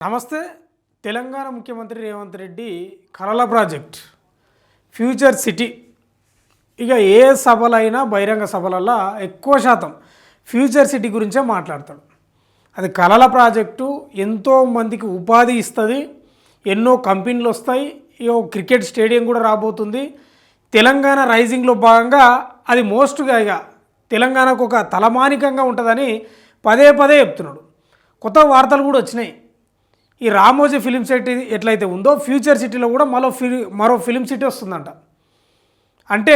నమస్తే. తెలంగాణ ముఖ్యమంత్రి రేవంత్ రెడ్డి కలల ప్రాజెక్ట్ ఫ్యూచర్ సిటీ ఇక ఏ సభలైనా బహిరంగ సభలలో ఎక్కువ శాతం ఫ్యూచర్ సిటీ గురించే మాట్లాడతాడు. అది కలల ప్రాజెక్టు, ఎంతో మందికి ఉపాధి ఇస్తుంది, ఎన్నో కంపెనీలు వస్తాయి, క్రికెట్ స్టేడియం కూడా రాబోతుంది. తెలంగాణ రైజింగ్లో భాగంగా అది మోస్ట్గా ఇక తెలంగాణకు ఒక తలమానికంగా ఉంటుందని పదే పదే చెప్తున్నాడు. కొత్త వార్తలు కూడా వచ్చినాయి. ఈ రామోజీ ఫిలిం సిటీ ఎట్లయితే ఉందో ఫ్యూచర్ సిటీలో కూడా మరో ఫిలిం సిటీ వస్తుందంట. అంటే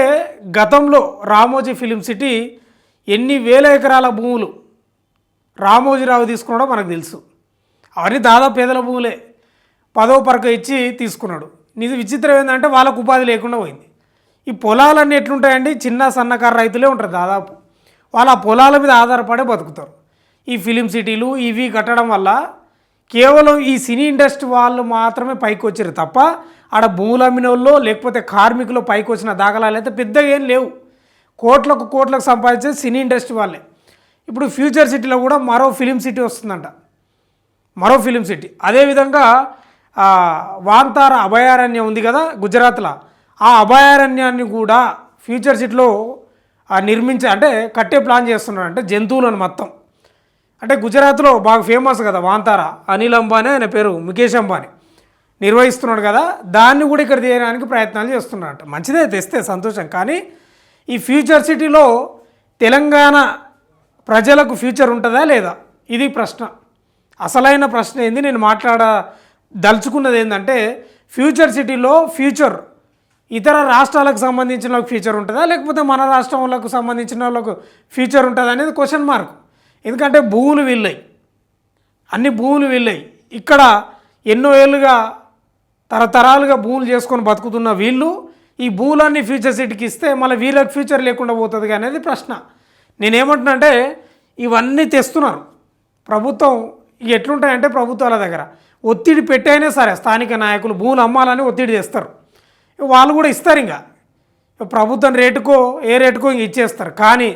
గతంలో రామోజీ ఫిలిం సిటీ ఎన్ని వేల ఎకరాల భూములు రామోజీరావు తీసుకున్నాడో మనకు తెలుసు. అవన్నీ దాదాపు పేదల భూములే, 10వ పరక ఇచ్చి తీసుకున్నాడు. నిజం విచిత్రం ఏంటంటే వాళ్ళకు ఉపాధి లేకుండా పోయింది. ఈ పొలాలన్నీ ఎట్లుంటాయండి, చిన్న సన్నకారు రైతులే ఉంటారు దాదాపు. వాళ్ళ పొలాల మీద ఆధారపడే బతుకుతారు. ఈ ఫిలిం సిటీలు ఇవి కట్టడం వల్ల కేవలం ఈ సినీ ఇండస్ట్రీ వాళ్ళు మాత్రమే పైకి వచ్చారు తప్ప ఆడ భూములు అమ్మిన వాళ్ళు లేకపోతే కార్మికులు పైకి వచ్చిన దాఖలాలు అయితే పెద్దగా ఏం లేవు. కోట్లకు సంపాదించేది సినీ ఇండస్ట్రీ వాళ్ళే. ఇప్పుడు ఫ్యూచర్ సిటీలో కూడా మరో ఫిలిం సిటీ వస్తుందంట, మరో ఫిలిం సిటీ. అదేవిధంగా వాంతార అభయారణ్యం ఉంది కదా గుజరాత్లో, ఆ అభయారణ్యాన్ని కూడా ఫ్యూచర్ సిటీలో అంటే కట్టే ప్లాన్ చేస్తున్నాడు. అంటే జంతువులను మొత్తం, అంటే గుజరాత్లో బాగా ఫేమస్ కదా వాంతార, అనిల్ అంబానీ ఆయన పేరు ముఖేష్ అంబానీ నిర్వహిస్తున్నాడు కదా, దాన్ని కూడా ఇక్కడ తీయడానికి ప్రయత్నాలు చేస్తున్నారట. మంచిదే, తెస్తే సంతోషం. కానీ ఈ ఫ్యూచర్ సిటీలో తెలంగాణ ప్రజలకు ఫ్యూచర్ ఉంటుందా లేదా, ఇది ప్రశ్న. అసలైన ప్రశ్న ఏంది, నేను మాట్లాడదలుచుకున్నది ఏంటంటే ఫ్యూచర్ సిటీలో ఫ్యూచర్ ఇతర రాష్ట్రాలకు సంబంధించిన వాళ్ళకి ఫ్యూచర్ ఉంటుందా లేకపోతే మన రాష్ట్రం వాళ్ళకు సంబంధించిన వాళ్ళకు ఫ్యూచర్ ఉంటుందా అనేది క్వశ్చన్ మార్క్. ఎందుకంటే భూములు వీళ్ళయి, అన్ని భూములు వీళ్ళయి. ఇక్కడ ఎన్నో ఏళ్ళుగా తరతరాలుగా భూములు చేసుకొని బతుకుతున్న వీళ్ళు ఈ భూములన్నీ ఫ్యూచర్ సిటీకి ఇస్తే మళ్ళీ వీళ్ళకి ఫ్యూచర్ లేకుండా పోతుంది అనేది ప్రశ్న. నేనేమంటున్నానంటే ఇవన్నీ తెస్తున్నారు ప్రభుత్వం. ఎట్లుంటాయంటే ప్రభుత్వాల దగ్గర ఒత్తిడి పెట్టైనా సరే స్థానిక నాయకులు భూములు అమ్మాలని ఒత్తిడి తెస్తారు. వాళ్ళు కూడా ఇస్తారు. ఇంకా ప్రభుత్వం రేటుకో ఏ రేటుకో ఇంక ఇచ్చేస్తారు. కానీ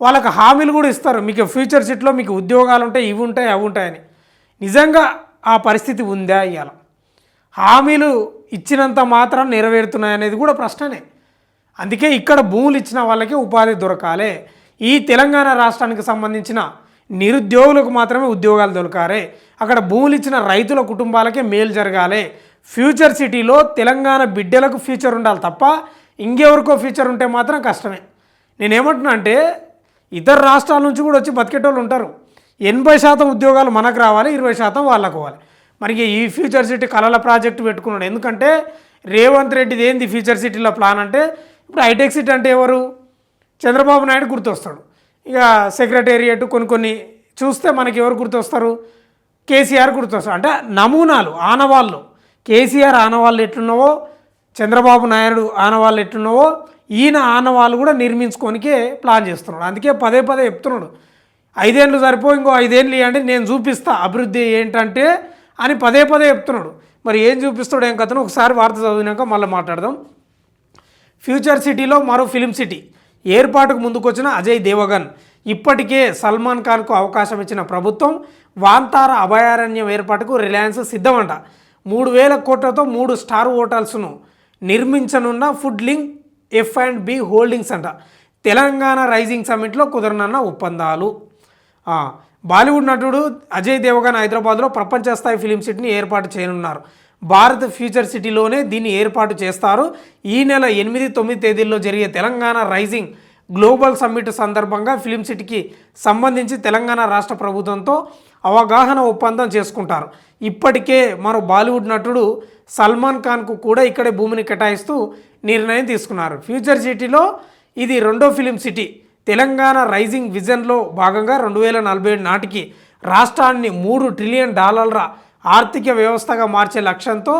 వాళ్ళకి హామీలు కూడా ఇస్తారు, మీకు ఫ్యూచర్ సిటీలో మీకు ఉద్యోగాలు ఉంటాయి, ఇవి ఉంటాయి, అవి ఉంటాయని. నిజంగా ఆ పరిస్థితి ఉందా? ఇవాళ హామీలు ఇచ్చినంత మాత్రం నెరవేరుతున్నాయనేది కూడా ప్రశ్ననే. అందుకే ఇక్కడ భూములు ఇచ్చిన వాళ్ళకి ఉపాధి దొరకాలి. ఈ తెలంగాణ రాష్ట్రానికి సంబంధించిన నిరుద్యోగులకు మాత్రమే ఉద్యోగాలు దొరకాలి. అక్కడ భూములు ఇచ్చిన రైతుల కుటుంబాలకే మేలు జరగాలి. ఫ్యూచర్ సిటీలో తెలంగాణ బిడ్డలకు ఫ్యూచర్ ఉండాలి తప్ప ఇంకెవరికో ఫ్యూచర్ ఉంటే మాత్రం కష్టమే. నేనేమంటున్నా అంటే ఇతర రాష్ట్రాల నుంచి కూడా వచ్చి బతికేటోళ్ళు ఉంటారు. 80% ఉద్యోగాలు మనకు రావాలి, 20% వాళ్ళకు పోవాలి. మరి ఈ ఫ్యూచర్ సిటీ కలల ప్రాజెక్టు పెట్టుకున్నాడు. ఎందుకంటే రేవంత్ రెడ్డిది ఏంది ఫ్యూచర్ సిటీలో ప్లాన్ అంటే, ఇప్పుడు హైటెక్ సిటీ అంటే ఎవరు, చంద్రబాబు నాయుడు గుర్తొస్తాడు. ఇక సెక్రటేరియట్ కొన్ని చూస్తే మనకి ఎవరు గుర్తొస్తారు, కేసీఆర్ గుర్తొస్తారు. అంటే నమూనాలు, ఆనవాళ్ళు. కేసీఆర్ ఆనవాళ్ళు ఎట్లున్నావో, చంద్రబాబు నాయుడు ఆనవాళ్ళు ఎట్లున్నావో ఈయన ఆనవాళ్ళు కూడా నిర్మించుకోనికే ప్లాన్ చేస్తున్నాడు. అందుకే పదే చెప్తున్నాడు, 5 ఏళ్ళు సరిపో, ఇంకో 5 ఏళ్ళు అంటే నేను చూపిస్తా అభివృద్ధి ఏంటంటే అని పదే చెప్తున్నాడు. మరి ఏం చూపిస్తాడు ఏం కథను ఒకసారి వార్త చదివినాక మళ్ళీ మాట్లాడదాం. ఫ్యూచర్ సిటీలో మరో ఫిలిం సిటీ ఏర్పాటుకు ముందుకొచ్చిన అజయ్ దేవగన్. ఇప్పటికే సల్మాన్ ఖాన్కు అవకాశం ఇచ్చిన ప్రభుత్వం వాంతార అభయారణ్యం ఏర్పాటుకు రిలయన్స్ సిద్ధమంట. 3,000 కోట్లతో 3 స్టార్ హోటల్స్ను నిర్మించనున్న ఫుడ్ లింక్ F&B హోల్డింగ్స్ అంట. తెలంగాణ రైజింగ్ సమ్మిట్లో కుదరనున్న ఒప్పందాలు. బాలీవుడ్ నటుడు అజయ్ దేవగన్ హైదరాబాద్లో ప్రపంచ స్థాయి ఫిలిం సిటీని ఏర్పాటు చేయనున్నారు. భారత్ ఫ్యూచర్ సిటీలోనే దీన్ని ఏర్పాటు చేస్తారు. ఈ నెల 8-9 తేదీల్లో జరిగే తెలంగాణ రైజింగ్ గ్లోబల్ సమ్మిట్ సందర్భంగా ఫిలిం సిటీకి సంబంధించి తెలంగాణ రాష్ట్ర ప్రభుత్వంతో అవగాహన ఒప్పందం చేసుకుంటారు. ఇప్పటికే మరో బాలీవుడ్ నటుడు సల్మాన్ ఖాన్కు కూడా ఇక్కడే భూమిని కేటాయిస్తూ నిర్ణయం తీసుకున్నారు. ఫ్యూచర్ సిటీలో ఇది 2వ ఫిలిం సిటీ. తెలంగాణ రైజింగ్ విజన్లో భాగంగా 2047 నాటికి రాష్ట్రాన్ని $3 ట్రిలియన్ ఆర్థిక వ్యవస్థగా మార్చే లక్ష్యంతో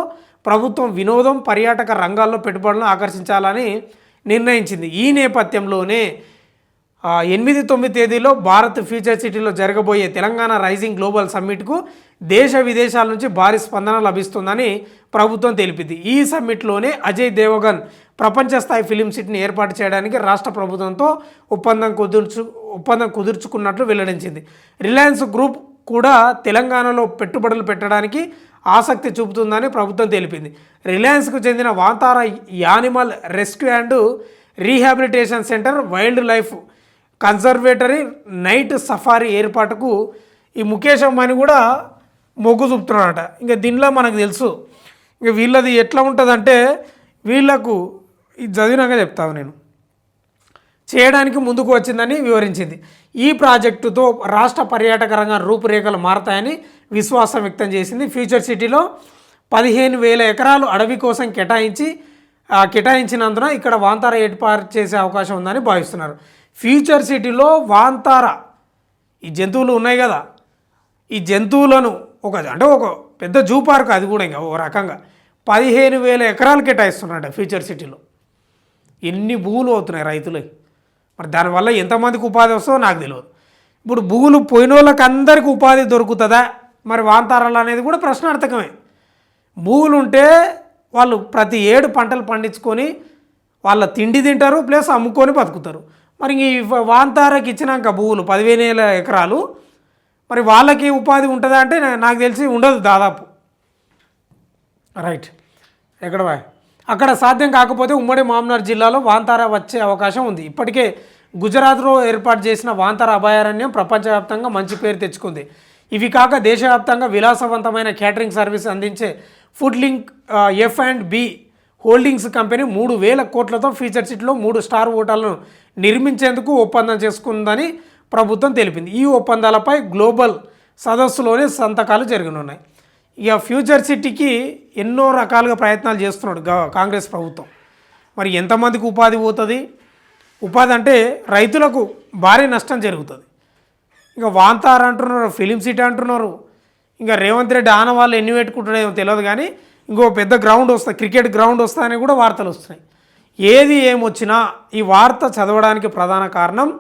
ప్రభుత్వం వినోదం, పర్యాటక రంగాల్లో పెట్టుబడులను ఆకర్షించాలని నిర్ణయించింది. ఈ నేపథ్యంలోనే 8-9 తేదీలో భారత్ ఫ్యూచర్ సిటీలో జరగబోయే తెలంగాణ రైజింగ్ గ్లోబల్ సమ్మిట్కు దేశ విదేశాల నుంచి భారీ స్పందన లభిస్తుందని ప్రభుత్వం తెలిపింది. ఈ సమ్మిట్లోనే అజయ్ దేవగన్ ప్రపంచ స్థాయి ఫిలిం సిటీని ఏర్పాటు చేయడానికి రాష్ట్ర ప్రభుత్వంతో ఒప్పందం కుదుర్చుకున్నట్లు వెల్లడించింది. రిలయన్స్ గ్రూప్ కూడా తెలంగాణలో పెట్టుబడులు పెట్టడానికి ఆసక్తి చూపుతుందని ప్రభుత్వం తెలిపింది. రిలయన్స్కు చెందిన Vantara animal rescue and rehabilitation centre, wildlife conservatory, night safari ఏర్పాటుకు ఈ ముఖేష్ అంబానీ కూడా మొగ్గు చూపుతున్నాడట. ఇంకా దీనిలో మనకు తెలుసు ఇంకా వీళ్ళది ఎట్లా ఉంటుందంటే వీళ్లకు ఇది చదివినాక చెప్తాను నేను, చేయడానికి ముందుకు వచ్చిందని వివరించింది. ఈ ప్రాజెక్టుతో రాష్ట్ర పర్యాటక రంగ రూపురేఖలు మారతాయని విశ్వాసం వ్యక్తం చేసింది. ఫ్యూచర్ సిటీలో 15,000 ఎకరాలు అడవి కోసం కేటాయించినందున ఇక్కడ వాంతార ఏర్పాటు చేసే అవకాశం ఉందని భావిస్తున్నారు. ఫ్యూచర్ సిటీలో వాంతార ఈ జంతువులు ఉన్నాయి కదా, ఈ జంతువులను ఒక పెద్ద జూ పార్క్, అది కూడా ఇంకా ఓ రకంగా 15,000 ఎకరాలు కేటాయిస్తున్నారట ఫ్యూచర్ సిటీలో. ఎన్ని భూములు అవుతున్నాయి రైతులకి, మరి దానివల్ల ఎంతమందికి ఉపాధి వస్తుందో నాకు తెలియదు. ఇప్పుడు భూములు పోయిన వాళ్ళకి అందరికీ ఉపాధి దొరుకుతుందా మరి వాంతారాలు అనేది కూడా ప్రశ్నార్థకమే. భూములు ఉంటే వాళ్ళు ప్రతి ఏడు పంటలు పండించుకొని వాళ్ళ తిండి తింటారు, ప్లస్ అమ్ముకొని బతుకుతారు. మరి ఈ వాంతారకి ఇచ్చినాక భూములు 15,000 ఎకరాలు మరి వాళ్ళకి ఉపాధి ఉంటుందా అంటే నాకు తెలిసి ఉండదు దాదాపు. రైట్, ఎక్కడ అక్కడ సాధ్యం కాకపోతే ఉమ్మడి మామ్నార్ జిల్లాలో వాంతార వచ్చే అవకాశం ఉంది. ఇప్పటికే గుజరాత్లో ఏర్పాటు చేసిన వాంతార అభయారణ్యం ప్రపంచవ్యాప్తంగా మంచి పేరు తెచ్చుకుంది. ఇవి కాక దేశవ్యాప్తంగా విలాసవంతమైన క్యాటరింగ్ సర్వీస్ అందించే food link F&B holdings company 3,000 కోట్లతో ఫ్యూచర్ సిటీలో 3 స్టార్ హోటళ్లను నిర్మించేందుకు ఒప్పందం చేసుకుందని ప్రభుత్వం తెలిపింది. ఈ ఒప్పందాలపై గ్లోబల్ సదస్సులోనే సంతకాలు జరగనున్నాయి. ఇక ఫ్యూచర్ సిటీకి ఎన్నో రకాలుగా ప్రయత్నాలు చేస్తున్నాడు కాంగ్రెస్ ప్రభుత్వం. మరి ఎంతమందికి ఉపాధి పోతుంది? ఉపాధి అంటే రైతులకు భారీ నష్టం జరుగుతుంది. ఇంకా వాంతార అంటున్నారు, ఫిలిం సిటీ అంటున్నారు. ఇంకా రేవంత్ రెడ్డి ఆనవాళ్ళు ఎన్ని పెట్టుకుంటాడేమో తెలియదు, కానీ ఇంకో పెద్ద గ్రౌండ్ వస్తుంది, క్రికెట్ గ్రౌండ్ వస్తుందని కూడా వార్తలు వస్తున్నాయి. ఏది ఏమొచ్చినా ఈ వార్త చదవడానికి ప్రధాన కారణం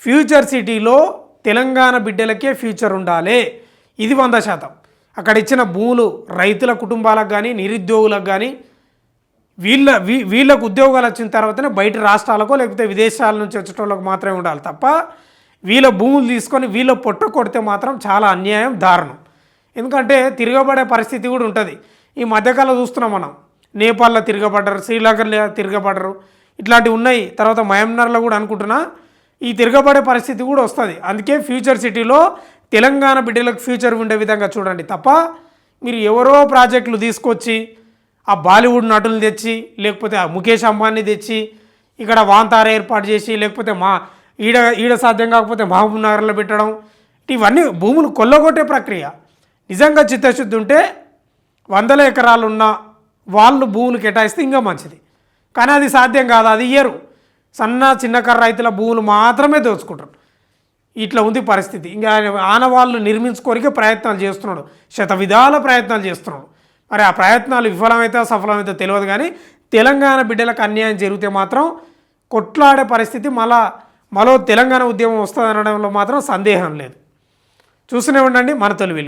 ఫ్యూచర్ సిటీలో తెలంగాణ బిడ్డలకే ఫ్యూచర్ ఉండాలి. ఇది 100%. అక్కడ ఇచ్చిన భూములు రైతుల కుటుంబాలకు కానీ నిరుద్యోగులకు కానీ వీళ్ళకు ఉద్యోగాలు వచ్చిన తర్వాతనే బయట రాష్ట్రాలకో లేకపోతే విదేశాల నుంచి వచ్చేటోళ్ళకు మాత్రమే ఉండాలి తప్ప వీళ్ళ భూములు తీసుకొని వీళ్ళ పొట్ట కొడితే మాత్రం చాలా అన్యాయం, దారుణం. ఎందుకంటే తిరగబడే పరిస్థితి కూడా ఉంటుంది. ఈ మధ్యకాలం చూస్తున్నాం మనం, నేపాల్లో తిరగబడ్డారు, శ్రీలంకలో తిరగబడ్డారు, ఇట్లాంటివి ఉన్నాయి. తర్వాత మయన్మార్లో కూడా అనుకుంటున్నా ఈ తిరగబడే పరిస్థితి కూడా వస్తుంది. అందుకే ఫ్యూచర్ సిటీలో తెలంగాణ బిడ్డలకు ఫ్యూచర్ ఉండే విధంగా చూడండి తప్ప మీరు ఎవరో ప్రాజెక్టులు తీసుకొచ్చి ఆ బాలీవుడ్ నటులు తెచ్చి లేకపోతే ఆ ముఖేష్ అంబానీ తెచ్చి ఇక్కడ వాంతార ఏర్పాటు చేసి లేకపోతే ఈడ సాధ్యం కాకపోతే మహబూబ్ నగర్లో పెట్టడం, ఇవన్నీ భూములు కొల్లగొట్టే ప్రక్రియ. నిజంగా చిత్తశుద్ధి ఉంటే 100 ఎకరాలు ఉన్న వాళ్ళు భూములు కేటాయిస్తే ఇంకా మంచిది. కానీ అది సాధ్యం కాదు, అది ఇయ్యరు. చిన్నకర్ర రైతుల భూములు మాత్రమే దోచుకుంటారు. ఇట్లా ఉంది పరిస్థితి. ఇంకా ఆనవాళ్ళు నిర్మించుకోరికే ప్రయత్నాలు చేస్తున్నాడు, శతవిధాల ప్రయత్నాలు చేస్తున్నాడు. మరి ఆ ప్రయత్నాలు విఫలమైతే సఫలమైతే తెలియదు, కానీ తెలంగాణ బిడ్డలకు అన్యాయం జరిగితే మాత్రం కొట్లాడే పరిస్థితి మరో తెలంగాణ ఉద్యమం వస్తుంది అనడంలో మాత్రం సందేహం లేదు. చూస్తూనే ఉండండి మన తొలి వెలుగు.